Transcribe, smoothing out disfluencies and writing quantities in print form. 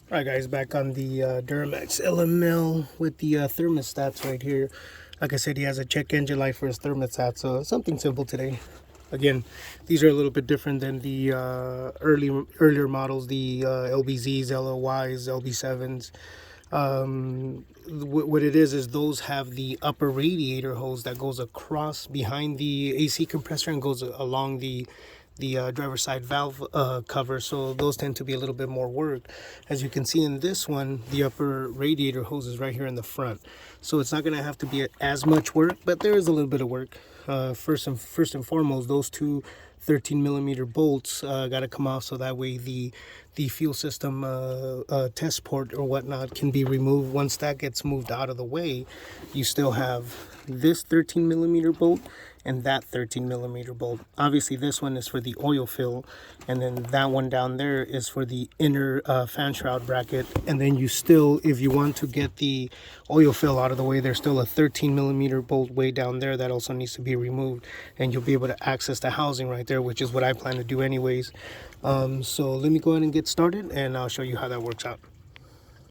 Alright guys, back on the Duramax LML with the thermostats right here. Like I said, he has a check engine light for his thermostat, so something simple today. Again, these are a little bit different than the earlier models, the LBZs, LLYs, LB7s. What it is those have the upper radiator hose that goes across behind the AC compressor and goes along the driver's side valve cover, so those tend to be a little bit more work. As you can see in this one, the upper radiator hose is right here in the front, so it's not going to have to be as much work, but there is a little bit of work. First and foremost, those two 13 millimeter bolts got to come off, so that way the fuel system test port or whatnot can be removed. Once that gets moved out of the way, you still have this 13 millimeter bolt and that 13 millimeter bolt. Obviously this one is for the oil fill, and then that one down there is for the inner fan shroud bracket. And then you still, if you want to get the oil fill out of the way, there's still a 13 millimeter bolt way down there that also needs to be removed, and you'll be able to access the housing right there, which is what I plan to do anyways. So let me go ahead and get started, and I'll show you how that works out.